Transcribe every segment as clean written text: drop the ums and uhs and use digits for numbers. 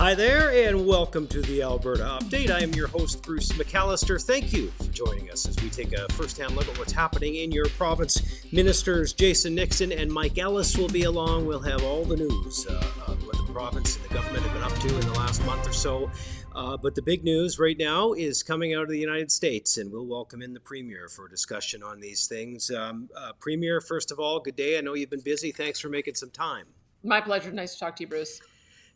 Hi there, and welcome to the Alberta Update. I am your host, Bruce McAllister. Thank you for joining us as we take a first-hand look at what's happening in your province. Ministers Jason Nixon and Mike Ellis will be along. We'll have all the news of what the province and the government have been up to in the last month or so. But the big news right now is coming out of the United States, and we'll welcome in the Premier for a discussion on these things. Premier, first of all, good day. I know you've been busy. Thanks for making some time. My pleasure. Nice to talk to you, Bruce.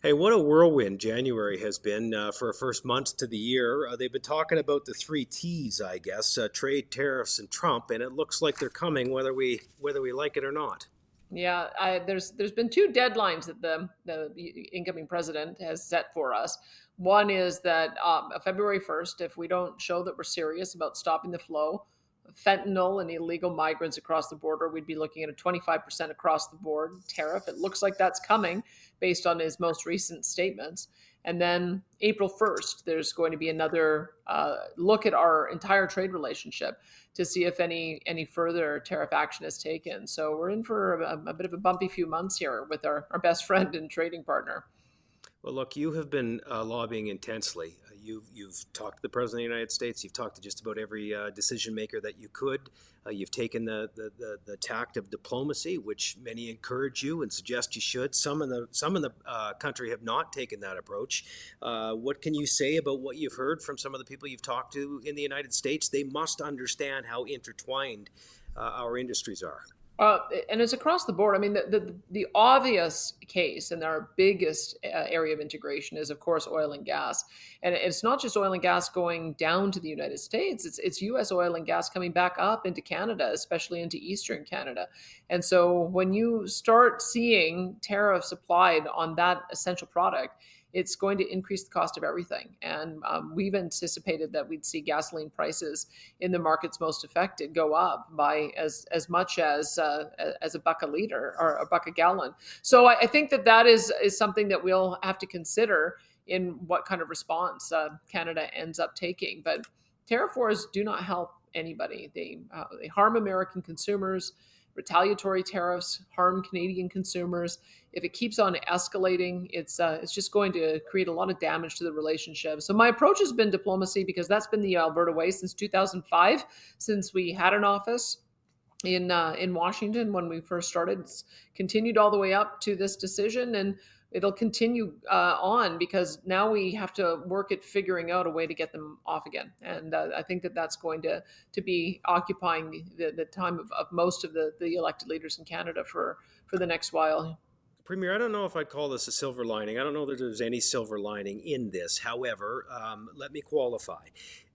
Hey, what a whirlwind January has been for a first month to the year. They've been talking about the three T's, I guess, trade, tariffs, and Trump, and it looks like they're coming whether we like it or not. Yeah, there's been two deadlines that the incoming president has set for us. One is that February 1st, if we don't show that we're serious about stopping the flow of fentanyl and illegal migrants across the border, we'd be looking at a 25% across the board tariff. It looks like that's coming based on his most recent statements. And then April 1st, there's going to be another look at our entire trade relationship to see if any further tariff action is taken. So we're in for a bit of a bumpy few months here with our best friend and trading partner. Well, look, you have been lobbying intensely. You've talked to the President of the United States. You've talked to just about every decision maker that you could. You've taken the tact of diplomacy, which many encourage you and suggest you should. Some in the country have not taken that approach. What can you say about what you've heard from some of the people you've talked to in the United States? They must understand how intertwined our industries are. And it's across the board. I mean, the obvious case and our biggest area of integration is, of course, oil and gas. And it's not just oil and gas going down to the United States. It's U.S. oil and gas coming back up into Canada, especially into Eastern Canada. And so when you start seeing tariffs applied on that essential product, it's going to increase the cost of everything. And we've anticipated that we'd see gasoline prices in the markets most affected go up by as much as a buck a liter or a buck a gallon. So I think that is something that we'll have to consider in what kind of response Canada ends up taking. But tariff wars do not help anybody. They harm American consumers. Retaliatory tariffs harm Canadian consumers. If it keeps on escalating, it's just going to create a lot of damage to the relationship. So my approach has been diplomacy, because that's been the Alberta way since 2005, since we had an office in Washington when we first started. It's continued all the way up to this decision, and it'll continue on, because now we have to work at figuring out a way to get them off again. And I think that's going to be occupying the time of most of the elected leaders in Canada for the next while. Premier, I don't know if I'd call this a silver lining. I don't know that there's any silver lining in this. However, let me qualify.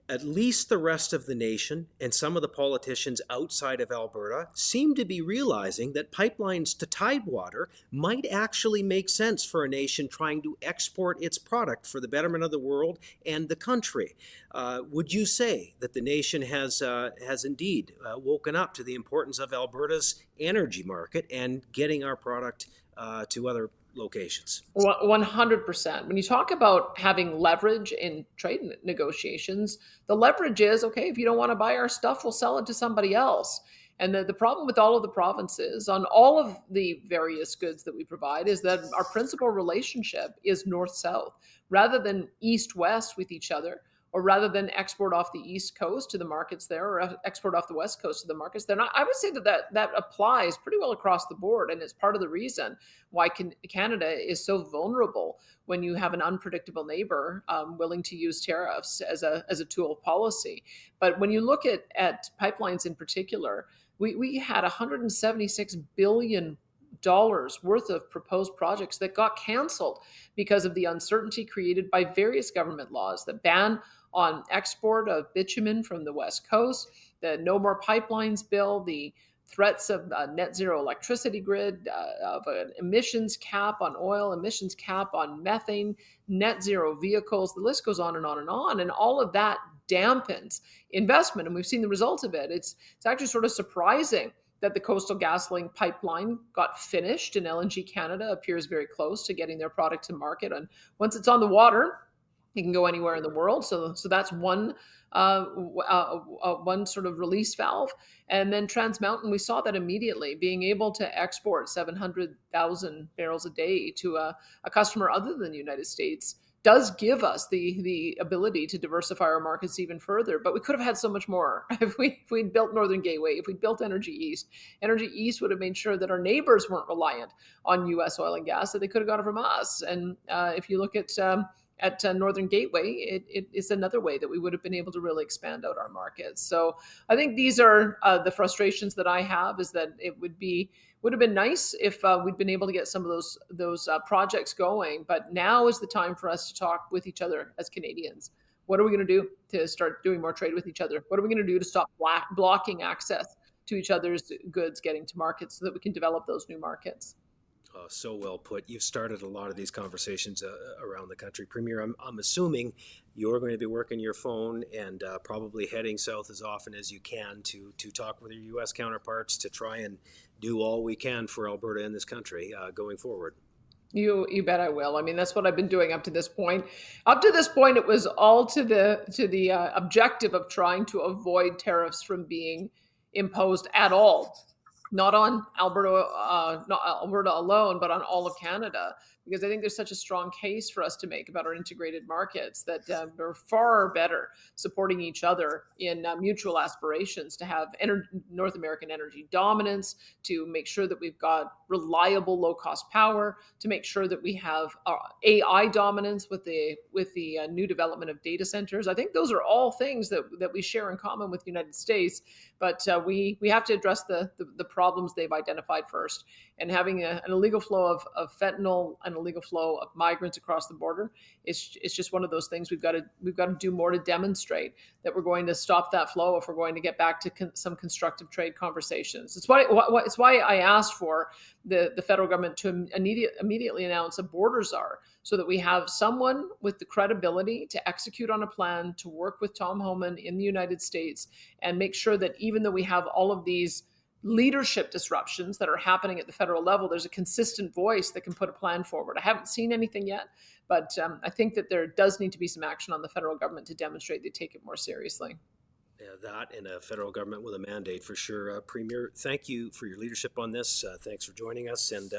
At least the rest of the nation and some of the politicians outside of Alberta seem to be realizing that pipelines to Tidewater might actually make sense for a nation trying to export its product for the betterment of the world and the country. Would you say that the nation has indeed woken up to the importance of Alberta's energy market and getting our product to other locations? 100%. When you talk about having leverage in trade negotiations, the leverage is, okay, if you don't want to buy our stuff, we'll sell it to somebody else. And the problem with all of the provinces on all of the various goods that we provide is that our principal relationship is north-south rather than east-west with each other, or rather than export off the East Coast to the markets there, or export off the West Coast to the markets there. And I would say that applies pretty well across the board, and it's part of the reason why Canada is so vulnerable when you have an unpredictable neighbor willing to use tariffs as a tool of policy. But when you look at pipelines in particular, we had $176 billion worth of proposed projects that got canceled because of the uncertainty created by various government laws, the ban on export of bitumen from the West Coast, the No More Pipelines bill, the threats of a net zero electricity grid, of an emissions cap on oil, emissions cap on methane, net zero vehicles. The list goes on and on and on. And all of that dampens investment. And we've seen the results of it. It's actually sort of surprising that the Coastal GasLink pipeline got finished, and LNG Canada appears very close to getting their product to market. And once it's on the water, it can go anywhere in the world. So that's one sort of release valve. And then Trans Mountain, we saw that immediately, being able to export 700,000 barrels a day to a customer other than the United States does give us the ability to diversify our markets even further. But we could have had so much more if we'd built Northern Gateway, if we built Energy East. Energy East would have made sure that our neighbors weren't reliant on U.S. oil and gas, that they could have got it from us. And if you look at Northern Gateway, it is another way that we would have been able to really expand out our markets. So I think these are the frustrations that I have, is that it would have been nice if we'd been able to get some of those projects going. But now is the time for us to talk with each other as Canadians. What are we going to do to start doing more trade with each other? What are we going to do to stop blocking access to each other's goods getting to markets so that we can develop those new markets? Oh, so well put. You've started a lot of these conversations around the country. Premier, I'm assuming you're going to be working your phone and probably heading south as often as you can to talk with your U.S. counterparts to try and do all we can for Alberta and this country going forward. You bet I will. I mean, that's what I've been doing up to this point. Up to this point, it was all to the objective of trying to avoid tariffs from being imposed at all, not on Alberta, not Alberta alone, but on all of Canada, because I think there's such a strong case for us to make about our integrated markets that are far better supporting each other in mutual aspirations to have North American energy dominance, to make sure that we've got reliable, low-cost power, to make sure that we have AI dominance with the new development of data centers. I think those are all things that we share in common with the United States, but we have to address the problems they've identified first. And having an illegal flow of fentanyl and illegal flow of migrants across the border is just one of those things we've got to do more to demonstrate that we're going to stop that flow if we're going to get back to some constructive trade conversations. It's why I asked for the federal government to immediately announce a border czar, so that we have someone with the credibility to execute on a plan to work with Tom Homan in the United States and make sure that even though we have all of these leadership disruptions that are happening at the federal level, there's a consistent voice that can put a plan forward. I haven't seen anything yet, but I think that there does need to be some action on the federal government to demonstrate they take it more seriously. Yeah, that and a federal government with a mandate for sure. Premier, thank you for your leadership on this. Thanks for joining us, and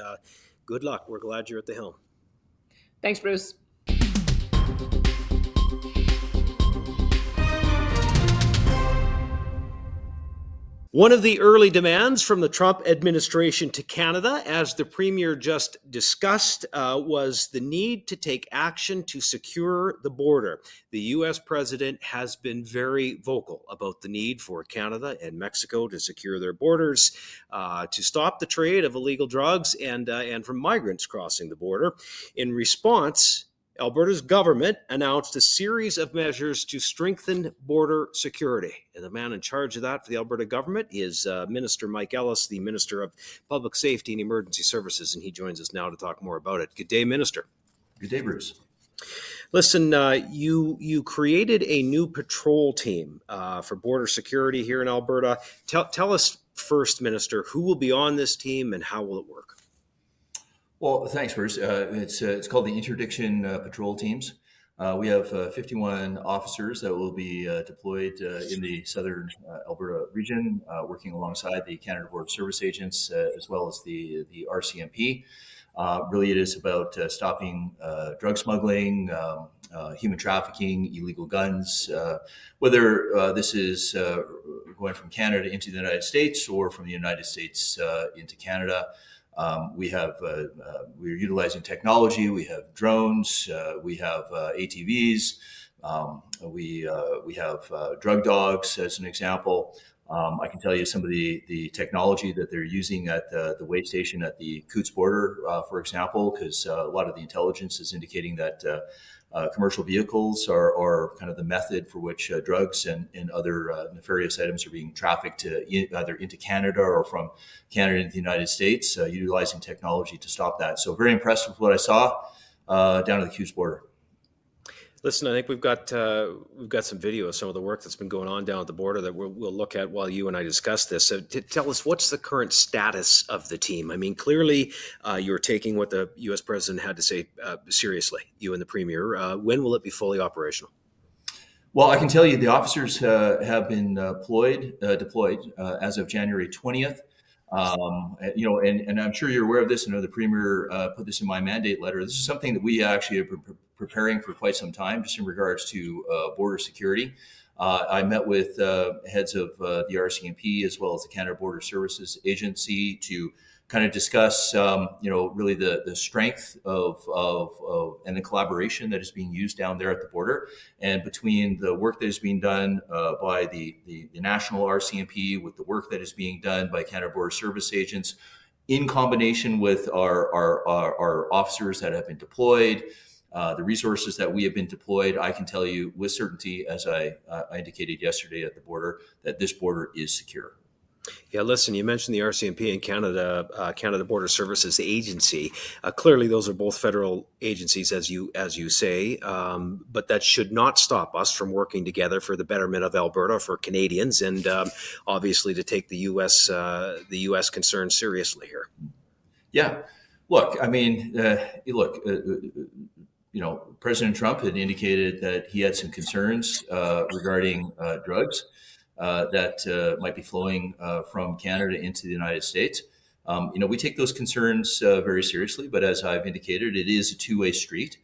good luck. We're glad you're at the helm. Thanks, Bruce. One of the early demands from the Trump administration to Canada, as the Premier just discussed, was the need to take action to secure the border. The U.S. President has been very vocal about the need for Canada and Mexico to secure their borders, to stop the trade of illegal drugs and from migrants crossing the border. In response, Alberta's government announced a series of measures to strengthen border security. And the man in charge of that for the Alberta government is Minister Mike Ellis, the Minister of Public Safety and Emergency Services, and he joins us now to talk more about it. Good day, Minister. Good day, Bruce. Listen, you created a new patrol team for border security here in Alberta. Tell us first, Minister, who will be on this team and how will it work? Well, thanks, Bruce. It's called the Interdiction Patrol Teams. We have 51 officers that will be deployed in the southern Alberta region, working alongside the Canada Border Service agents as well as the RCMP. Really, it is about stopping drug smuggling, human trafficking, illegal guns, whether this is going from Canada into the United States or from the United States into Canada. We're utilizing technology. We have drones. We have ATVs. We have drug dogs, as an example. I can tell you some of the technology that they're using at the weigh station at the Coutts border, for example, because a lot of the intelligence is indicating that commercial vehicles are kind of the method for which drugs and other nefarious items are being trafficked either into Canada or from Canada into the United States, utilizing technology to stop that. So very impressed with what I saw down at the Coutts border. Listen, I think we've got some video of some of the work that's been going on down at the border that we'll look at while you and I discuss this. So tell us, what's the current status of the team? I mean, clearly you're taking what the U.S. President had to say seriously, you and the Premier. When will it be fully operational? Well, I can tell you the officers have been deployed as of January 20th. And I'm sure you're aware of this. I know the Premier put this in my mandate letter. This is something that we actually have preparing for quite some time, just in regards to border security. I met with heads of the RCMP as well as the Canada Border Services Agency to kind of discuss, really the strength of and the collaboration that is being used down there at the border, and between the work that is being done by the national RCMP with the work that is being done by Canada Border Service agents, in combination with our officers that have been deployed, the resources that we have been deployed. I can tell you with certainty, as I indicated yesterday at the border, that this border is secure. Yeah, listen, you mentioned the RCMP and Canada Border Services Agency. Clearly, those are both federal agencies, as you say, but that should not stop us from working together for the betterment of Alberta, for Canadians, and obviously to take the U.S. concern seriously here. Yeah, look, I mean, President Trump had indicated that he had some concerns regarding drugs that might be flowing from Canada into the United States. We take those concerns very seriously, but as I've indicated, it is a two-way street,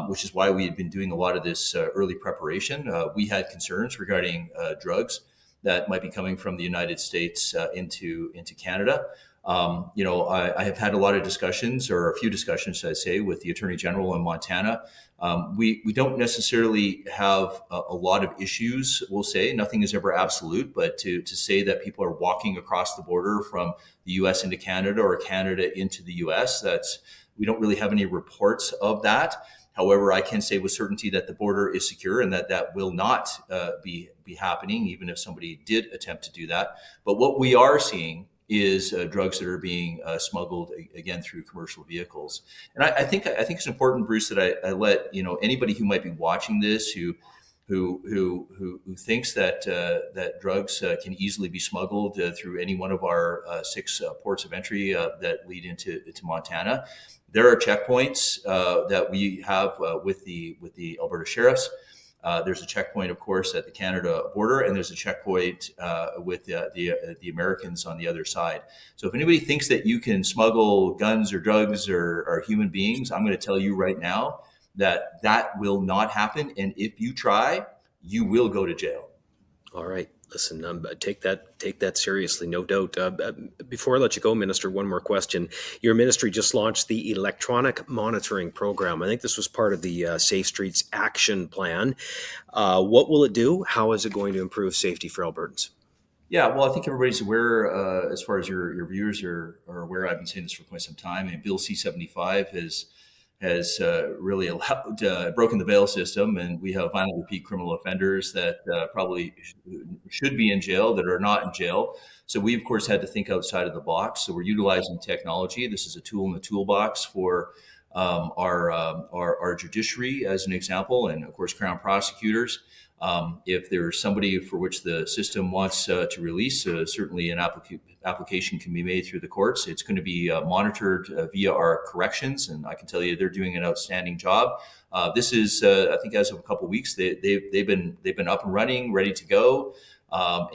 which is why we had been doing a lot of this early preparation. We had concerns regarding drugs that might be coming from the United States into Canada. I have had a lot of discussions, or a few discussions, I'd say, with the Attorney General in Montana. We don't necessarily have a lot of issues, we'll say. Nothing is ever absolute, but to say that people are walking across the border from the U.S. into Canada or Canada into the U.S., we don't really have any reports of that. However, I can say with certainty that the border is secure and that will not be happening, even if somebody did attempt to do that. But what we are seeing is drugs that are being smuggled again through commercial vehicles. And I think it's important, Bruce, that I let anybody who might be watching this who thinks that drugs can easily be smuggled through any one of our 6 ports of entry that lead into Montana. There are checkpoints that we have with the Alberta Sheriffs. There's a checkpoint, of course, at the Canada border, and there's a checkpoint with the Americans on the other side. So if anybody thinks that you can smuggle guns or drugs or human beings, I'm going to tell you right now that will not happen. And if you try, you will go to jail. All right. Listen, take that seriously, no doubt. Before I let you go, Minister, one more question. Your ministry just launched the electronic monitoring program. I think this was part of the Safe Streets Action Plan. What will it do? How is it going to improve safety for Albertans? Yeah, well, I think everybody's aware, as far as your viewers are aware, I've been saying this for quite some time, and Bill C-75 has really allowed broken the bail system, and we have violent repeat criminal offenders that probably should be in jail that are not in jail. So we, of course, had to think outside of the box. So we're utilizing technology. This is a tool in the toolbox for our judiciary, as an example, and of course, Crown prosecutors. If there's somebody for which the system wants to release, certainly an application can be made through the courts. It's going to be monitored via our corrections, and I can tell you they're doing an outstanding job. This is, I think, as of a couple of weeks, they've been up and running, ready to go,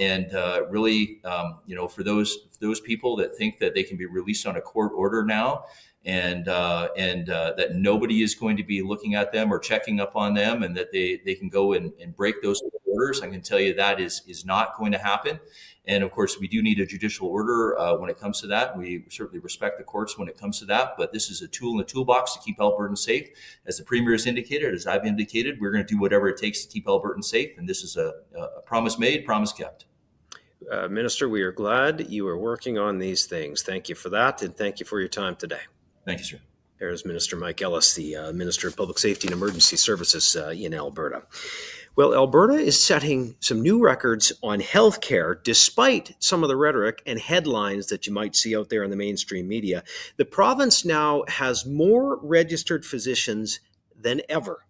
and really, for those people that think that they can be released on a court order now, and that nobody is going to be looking at them or checking up on them, and that they can go and break those orders. I can tell you that is not going to happen. And of course, we do need a judicial order when it comes to that. We certainly respect the courts when it comes to that. But this is a tool in the toolbox to keep Albertans safe. As the Premier has indicated, as I've indicated, we're going to do whatever it takes to keep Albertans safe. And this is a promise made, promise kept. Minister, we are glad you are working on these things. Thank you for that, and thank you for your time today. Thank you, sir. There's Minister Mike Ellis, the Minister of Public Safety and Emergency Services in Alberta. Well, Alberta is setting some new records on healthcare, despite some of the rhetoric and headlines that you might see out there in the mainstream media. The province now has more registered physicians than ever,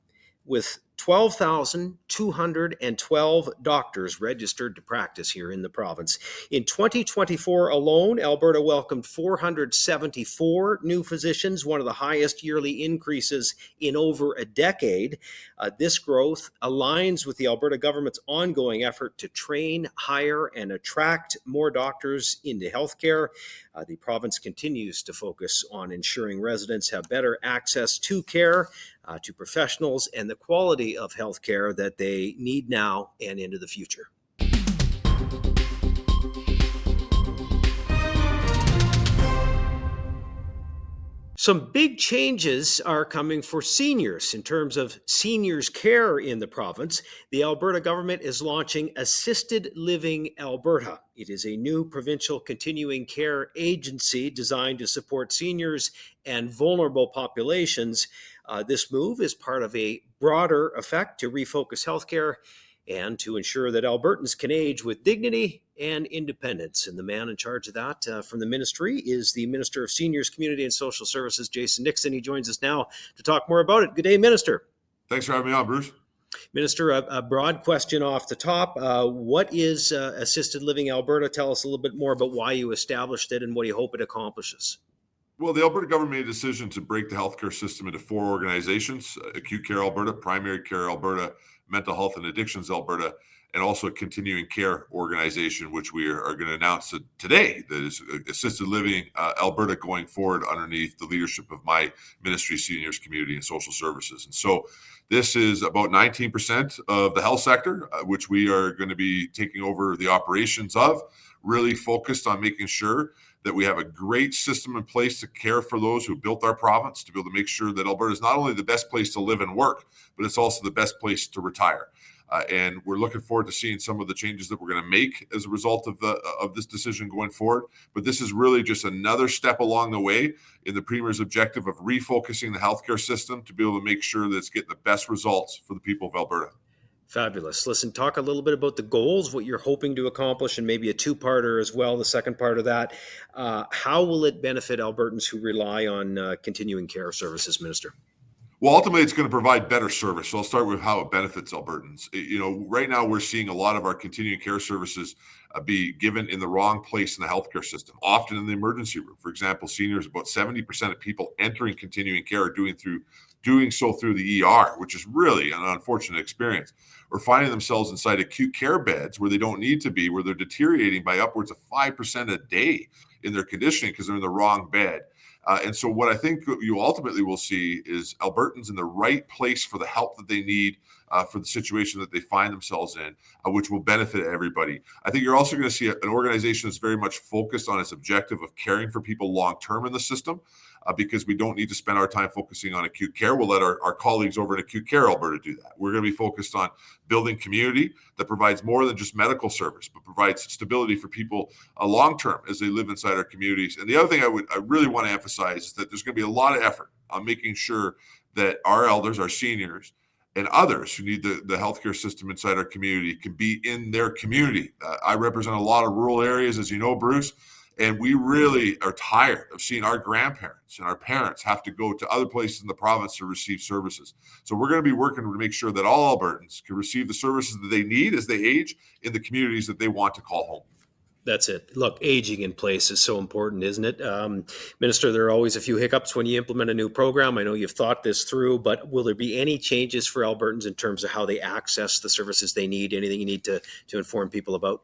with 12,212 doctors registered to practice here in the province. In 2024 alone, Alberta welcomed 474 new physicians, one of the highest yearly increases in over a decade. This growth aligns with the Alberta government's ongoing effort to train, hire, and attract more doctors into healthcare. The province continues to focus on ensuring residents have better access to care, to professionals, and the quality of healthcare that they need now and into the future. Some big changes are coming for seniors in terms of seniors' care in the province. The Alberta government is launching Assisted Living Alberta. It is a new provincial continuing care agency designed to support seniors and vulnerable populations. This move is part of a broader effort to refocus healthcare and to ensure that Albertans can age with dignity and independence. And the man in charge of that from the ministry is the Minister of Seniors, Community and Social Services, Jason Nixon. He joins us now to talk more about it. Good day, Minister. Thanks for having me on, Bruce. Minister, a broad question off the top. What is Assisted Living Alberta? Tell us a little bit more about why you established it and what you hope it accomplishes. Well, the Alberta government made a decision to break the healthcare system into 4 organizations: Acute Care Alberta, Primary Care Alberta, Mental Health and Addictions Alberta, and also a continuing care organization, which we are going to announce today, that is Assisted Living Alberta going forward underneath the leadership of my ministry, Seniors, Community and Social Services. And so this is about 19% of the health sector, which we are going to be taking over the operations of, really focused on making sure that we have a great system in place to care for those who built our province, to be able to make sure that Alberta is not only the best place to live and work, but it's also the best place to retire. And we're looking forward to seeing some of the changes that we're going to make as a result of this decision going forward. But this is really just another step along the way in the Premier's objective of refocusing the healthcare system to be able to make sure that it's getting the best results for the people of Alberta. Fabulous. Listen, talk a little bit about the goals, what you're hoping to accomplish, and maybe a two-parter as well, the second part of that. How will it benefit Albertans who rely on continuing care services, Minister? Well, ultimately, it's going to provide better service. So I'll start with how it benefits Albertans. Right now we're seeing a lot of our continuing care services be given in the wrong place in the healthcare system, often in the emergency room. For example, seniors, about 70% of people entering continuing care are doing so through the ER, which is really an unfortunate experience, or finding themselves inside acute care beds where they don't need to be, where they're deteriorating by upwards of 5% a day in their conditioning because they're in the wrong bed. And so what I think you ultimately will see is Albertans in the right place for the help that they need for the situation that they find themselves in, which will benefit everybody. I think you're also going to see an organization that's very much focused on its objective of caring for people long-term in the system, because we don't need to spend our time focusing on acute care. We'll let our colleagues over in Acute Care Alberta do that. We're going to be focused on building community that provides more than just medical service, but provides stability for people long-term as they live inside our communities. And the other thing I really want to emphasize is that there's going to be a lot of effort on making sure that our elders, our seniors, and others who need the healthcare system inside our community can be in their community. I represent a lot of rural areas, as you know, Bruce, and we really are tired of seeing our grandparents and our parents have to go to other places in the province to receive services. So we're going to be working to make sure that all Albertans can receive the services that they need as they age in the communities that they want to call home. That's it. Look, aging in place is so important, isn't it? Minister, there are always a few hiccups when you implement a new program. I know you've thought this through, but will there be any changes for Albertans in terms of how they access the services they need? Anything you need to inform people about?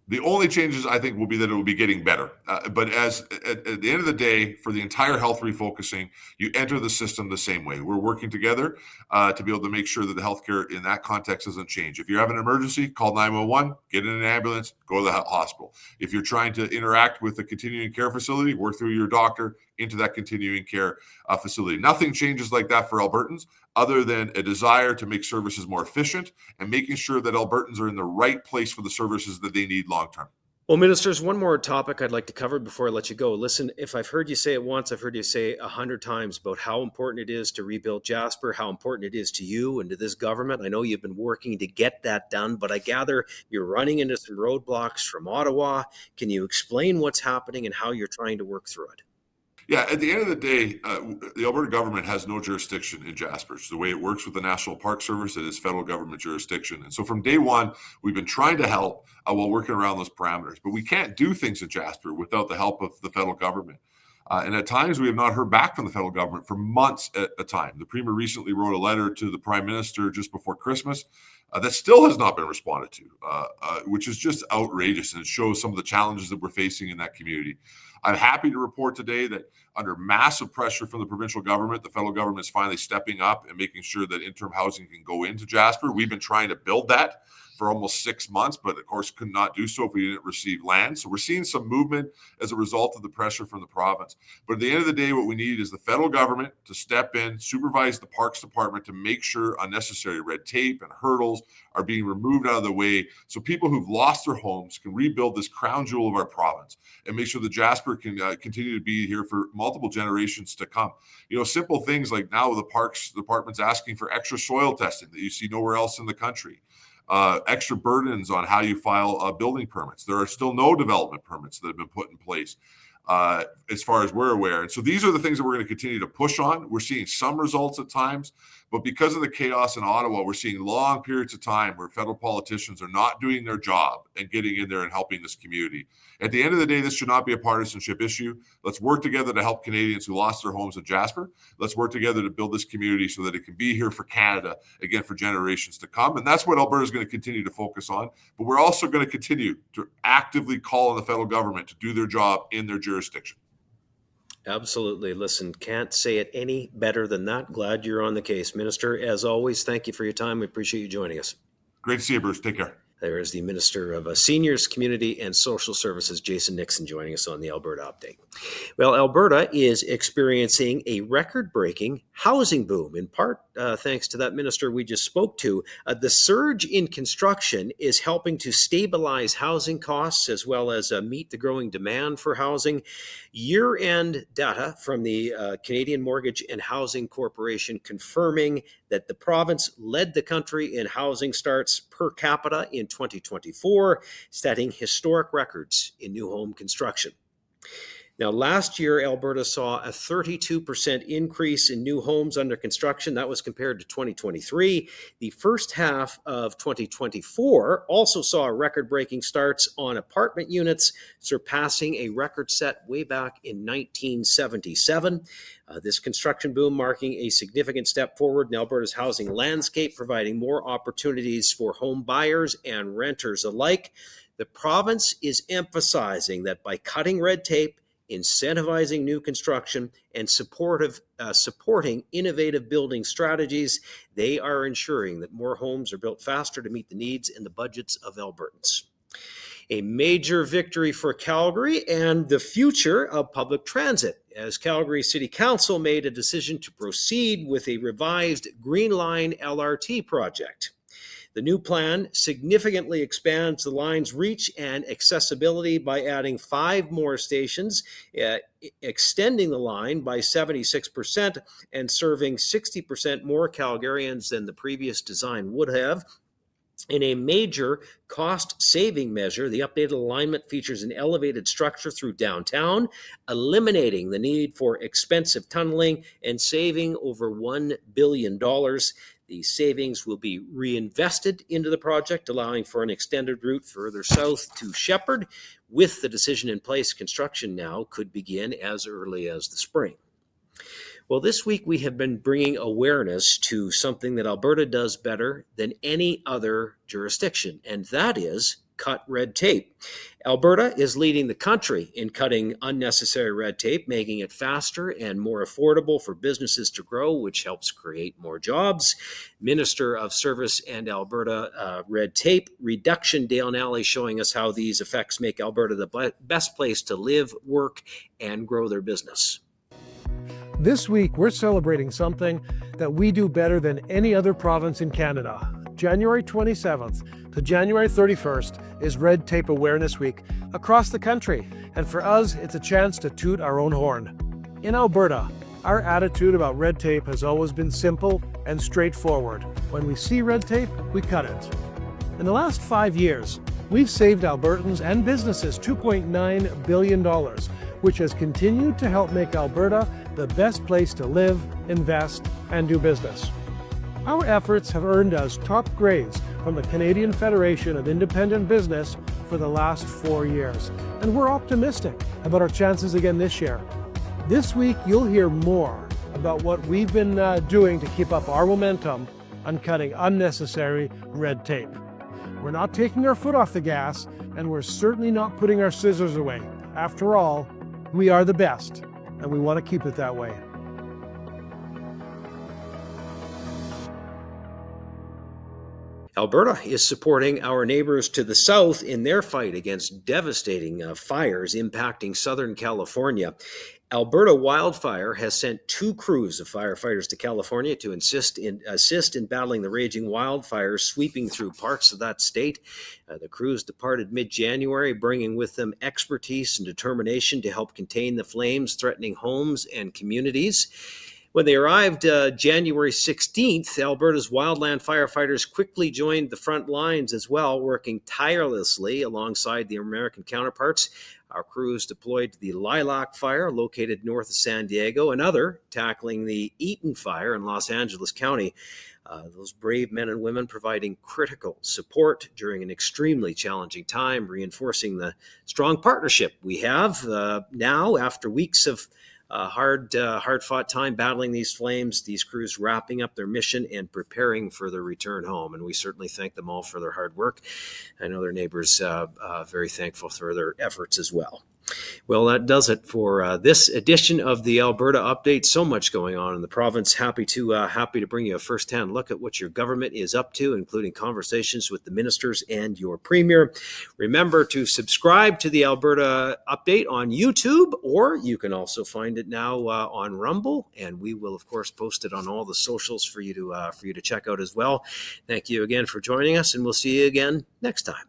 The only changes, I think, will be that it will be getting better. But at the end of the day, for the entire health refocusing, you enter the system the same way. We're working together to be able to make sure that the healthcare in that context doesn't change. If you have an emergency, call 911, get in an ambulance, go to the hospital. If you're trying to interact with a continuing care facility, work through your doctor into that continuing care facility. Nothing changes like that for Albertans, other than a desire to make services more efficient and making sure that Albertans are in the right place for the services that they need long-term. Well, ministers, one more topic I'd like to cover before I let you go. Listen, if I've heard you say it once, I've heard you say 100 times about how important it is to rebuild Jasper, how important it is to you and to this government. I know you've been working to get that done, but I gather you're running into some roadblocks from Ottawa. Can you explain what's happening and how you're trying to work through it? Yeah, at the end of the day, the Alberta government has no jurisdiction in Jasper. It's the way it works with the National Park Service. It is federal government jurisdiction. And so from day one, we've been trying to help while working around those parameters. But we can't do things in Jasper without the help of the federal government. And at times, we have not heard back from the federal government for months at a time. The Premier recently wrote a letter to the Prime Minister just before Christmas that still has not been responded to, which is just outrageous. And it shows some of the challenges that we're facing in that community. I'm happy to report today that under massive pressure from the provincial government, the federal government is finally stepping up and making sure that interim housing can go into Jasper. We've been trying to build that for almost 6 months, but of course could not do so if we didn't receive land. So we're seeing some movement as a result of the pressure from the province. But at the end of the day, what we need is the federal government to step in, supervise the Parks Department to make sure unnecessary red tape and hurdles are being removed out of the way so people who've lost their homes can rebuild this crown jewel of our province and make sure that Jasper can continue to be here for multiple generations to come. You know, simple things like now the Parks Department's asking for extra soil testing that you see nowhere else in the country. Extra burdens on how you file building permits. There are still no development permits that have been put in place as far as we're aware. And so these are the things that we're going to continue to push on. We're seeing some results at times, but because of the chaos in Ottawa, we're seeing long periods of time where federal politicians are not doing their job and getting in there and helping this community. At the end of the day, this should not be a partisanship issue. Let's work together to help Canadians who lost their homes in Jasper. Let's work together to build this community so that it can be here for Canada, again, for generations to come. And that's what Alberta is going to continue to focus on. But we're also going to continue to actively call on the federal government to do their job in their jurisdiction. Absolutely. Listen, can't say it any better than that. Glad you're on the case, Minister. As always, thank you for your time. We appreciate you joining us. Great to see you, Bruce. Take care. There is the Minister of Seniors, Community and Social Services, Jason Nixon, joining us on the Alberta Update. Well, Alberta is experiencing a record-breaking housing boom, in part thanks to that minister we just spoke to. The surge in construction is helping to stabilize housing costs as well as meet the growing demand for housing. Year-end data from the Canadian Mortgage and Housing Corporation confirming that the province led the country in housing starts per capita in 2024, setting historic records in new home construction. Now, last year, Alberta saw a 32% increase in new homes under construction. That was compared to 2023. The first half of 2024 also saw record-breaking starts on apartment units, surpassing a record set way back in 1977. This construction boom marking a significant step forward in Alberta's housing landscape, providing more opportunities for home buyers and renters alike. The province is emphasizing that by cutting red tape, incentivizing new construction, and supporting innovative building strategies, they are ensuring that more homes are built faster to meet the needs and the budgets of Albertans. A major victory for Calgary and the future of public transit, as Calgary City Council made a decision to proceed with a revised Green Line LRT project. The new plan significantly expands the line's reach and accessibility by adding 5 more stations, extending the line by 76% and serving 60% more Calgarians than the previous design would have. In a major cost-saving measure, the updated alignment features an elevated structure through downtown, eliminating the need for expensive tunneling and saving over $1 billion. The savings will be reinvested into the project, allowing for an extended route further south to Shepherd. With the decision in place, construction now could begin as early as the spring. Well, this week we have been bringing awareness to something that Alberta does better than any other jurisdiction, and that is cut red tape. Alberta is leading the country in cutting unnecessary red tape, making it faster and more affordable for businesses to grow, which helps create more jobs. Minister of Service and Alberta Red Tape Reduction, Dale Nally, showing us how these effects make Alberta the best place to live, work, and grow their business. This week, we're celebrating something that we do better than any other province in Canada. January 27th to January 31st is Red Tape Awareness Week across the country, and for us, it's a chance to toot our own horn. In Alberta, our attitude about red tape has always been simple and straightforward. When we see red tape, we cut it. In the last 5 years, we've saved Albertans and businesses $2.9 billion which has continued to help make Alberta the best place to live, invest, and do business. Our efforts have earned us top grades from the Canadian Federation of Independent Business for the last 4 years, and we're optimistic about our chances again this year. This week, you'll hear more about what we've been doing to keep up our momentum on cutting unnecessary red tape. We're not taking our foot off the gas, and we're certainly not putting our scissors away. After all, we are the best, and we want to keep it that way. Alberta is supporting our neighbors to the south in their fight against devastating fires impacting Southern California. Alberta Wildfire has sent 2 crews of firefighters to California to assist in battling the raging wildfires sweeping through parts of that state. The crews departed mid-January, bringing with them expertise and determination to help contain the flames threatening homes and communities. When they arrived January 16th, Alberta's wildland firefighters quickly joined the front lines as well, working tirelessly alongside their American counterparts. Our crews deployed to the Lilac Fire, located north of San Diego, and other tackling the Eaton Fire in Los Angeles County. Those brave men and women providing critical support during an extremely challenging time, reinforcing the strong partnership we have now after weeks of hard-fought time battling these flames, these crews wrapping up their mission and preparing for their return home. And we certainly thank them all for their hard work. I know their neighbors very thankful for their efforts as well. Well, that does it for this edition of the Alberta Update. So much going on in the province. Happy to bring you a first-hand look at what your government is up to, including conversations with the ministers and your premier. Remember to subscribe to the Alberta Update on YouTube, or you can also find it now on Rumble, and we will, of course, post it on all the socials for you to check out as well. Thank you again for joining us, and we'll see you again next time.